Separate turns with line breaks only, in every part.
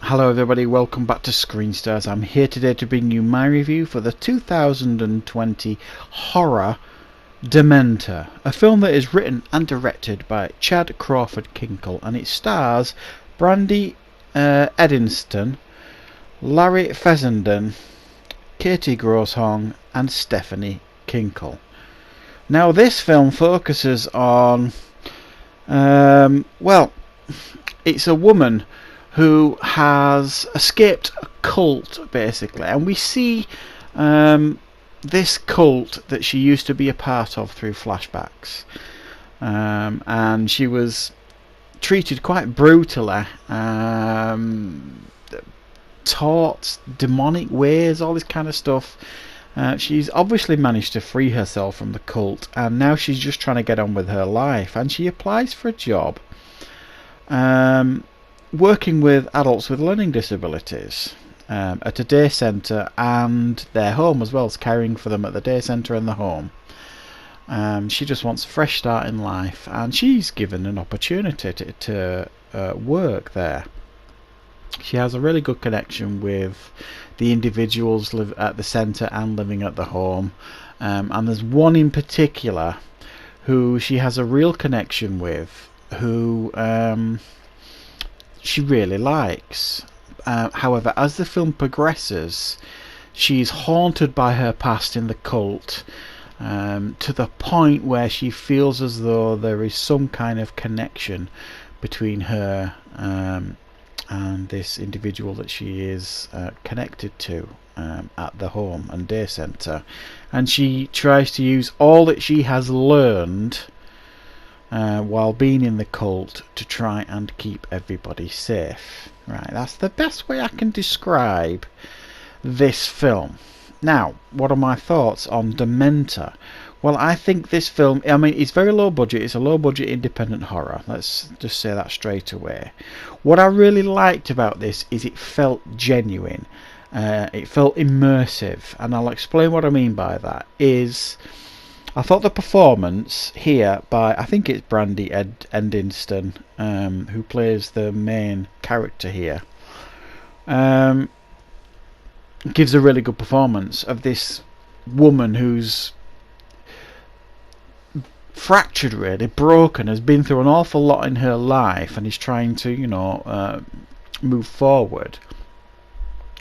Hello everybody, welcome back to Screen Stars. I'm here today to bring you my review for the 2020 horror Dementer, a film that is written and directed by Chad Crawford Kinkle, and it stars Brandy Edinston, Larry Fessenden, Katie Grosshong and Stephanie Kinkle. Now this film focuses on it's a woman who has escaped a cult, basically, and we see this cult that she used to be a part of through flashbacks, and she was treated quite brutally, taught demonic ways, all this kind of stuff. She's obviously managed to free herself from the cult, and now she's just trying to get on with her life, and she applies for a job working with adults with learning disabilities at a day centre and their home, as well as caring for them at the day centre and the home. She just wants a fresh start in life, and she's given an opportunity to work there. She has a really good connection with the individuals live at the centre and living at the home, and there's one in particular who she has a real connection with, who she really likes. However, as the film progresses, she's haunted by her past in the cult, to the point where she feels as though there is some kind of connection between her and this individual that she is connected to at the home and day centre, and she tries to use all that she has learned while being in the cult to try and keep everybody safe. Right, that's the best way I can describe this film. Now, what are my thoughts on Dementer? Well, I think this film, it's very low budget. It's a low budget independent horror. Let's just say that straight away. What I really liked about this is it felt genuine. It felt immersive, and I'll explain what I mean by that. I thought the performance here by, I think it's Brandy Edinston, who plays the main character here, gives a really good performance of this woman who's fractured, really broken, has been through an awful lot in her life, and is trying to move forward,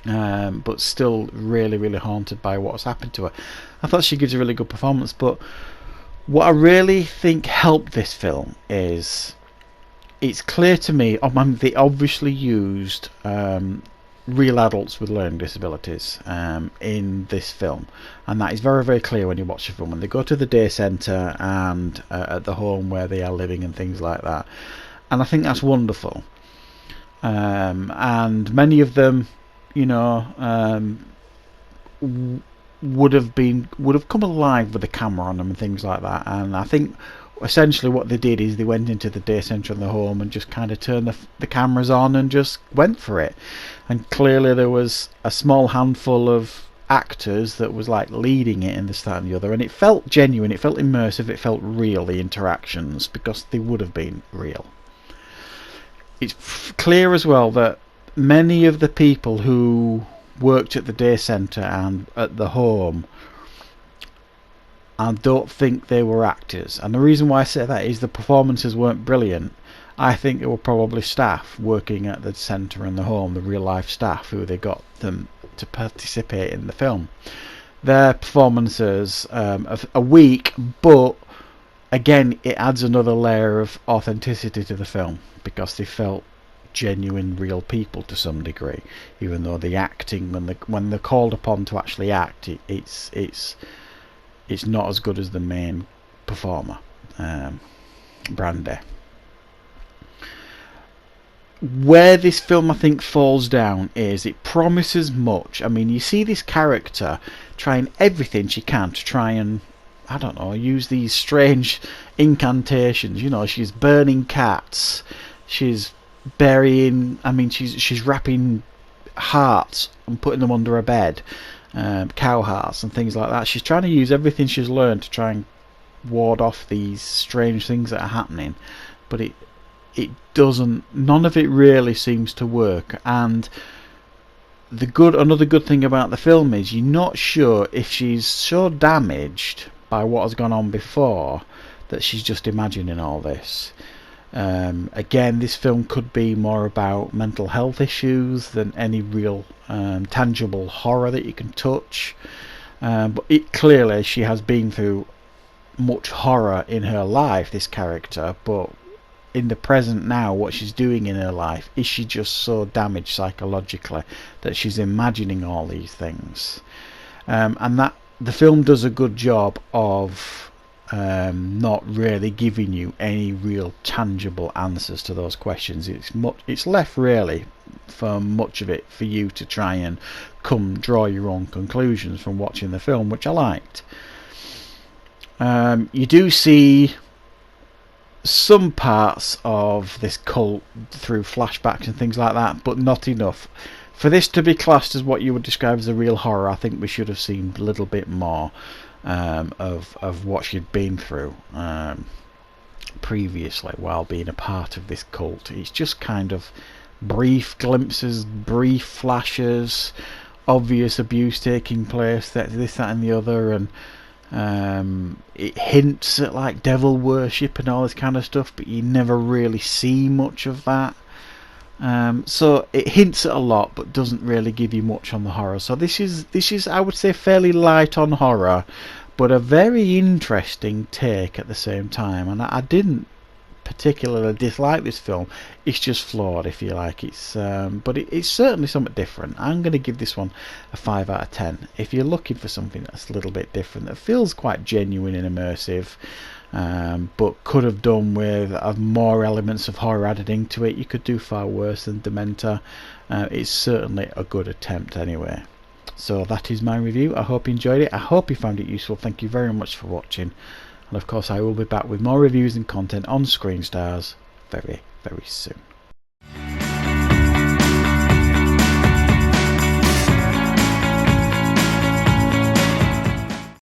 but still really haunted by what's happened to her. I thought she gives a really good performance, but what I really think helped this film is it's clear to me they obviously used real adults with learning disabilities in this film, and that is very clear when you watch the film. When they go to the day centre and at the home where they are living and things like that, and I think that's wonderful. And many of them, would have come alive with the camera on them and things like that. And I think essentially what they did is they went into the day centre and the home and just kind of turned the cameras on and just went for it. And clearly there was a small handful of actors that was like leading it in this, that and the other, and it felt genuine, it felt immersive, it felt real, the interactions, because they would have been real. It's clear as well that many of the people who worked at the day centre and at the home, I don't think they were actors, and the reason why I say that is the performances weren't brilliant. I think they were probably staff working at the centre and the home, the real life staff who they got them to participate in the film. Their performances are weak, but again it adds another layer of authenticity to the film, because they felt genuine real people to some degree, even though the acting, when they're called upon to actually act, it's not as good as the main performer, Brandy. Where this film I think falls down is it promises much. You see this character trying everything she can to try and, use these strange incantations. She's burning cats, she's burying, she's wrapping hearts and putting them under a bed, cow hearts and things like that. She's trying to use everything she's learned to try and ward off these strange things that are happening, but it doesn't. None of it really seems to work. And another good thing about the film is you're not sure if she's so damaged by what has gone on before that she's just imagining all this. Again, this film could be more about mental health issues than any real tangible horror that you can touch. But clearly she has been through much horror in her life, this character, but in the present now, what she's doing in her life, is she just so damaged psychologically that she's imagining all these things? And that the film does a good job of not really giving you any real tangible answers to those questions. It's left really for much of it for you to try and draw your own conclusions from watching the film, which I liked. You do see some parts of this cult through flashbacks and things like that, but not enough. For this to be classed as what you would describe as a real horror, I think we should have seen a little bit more of what she'd been through previously while being a part of this cult. It's just kind of brief glimpses, brief flashes, obvious abuse taking place, this, that and the other, and it hints at like devil worship and all this kind of stuff, but you never really see much of that. So it hints at a lot but doesn't really give you much on the horror. So this is I would say fairly light on horror, but a very interesting take at the same time. And I didn't particularly dislike this film. It's just flawed, if you like. But it's certainly something different. I'm going to give this one a 5 out of 10. If you're looking for something that's a little bit different, that feels quite genuine and immersive, but could have done with more elements of horror added into it, you could do far worse than Dementer. It's certainly a good attempt anyway. So that is my review. I hope you enjoyed it. I hope you found it useful. Thank you very much for watching. And of course I will be back with more reviews and content on Screen Stars very, very soon.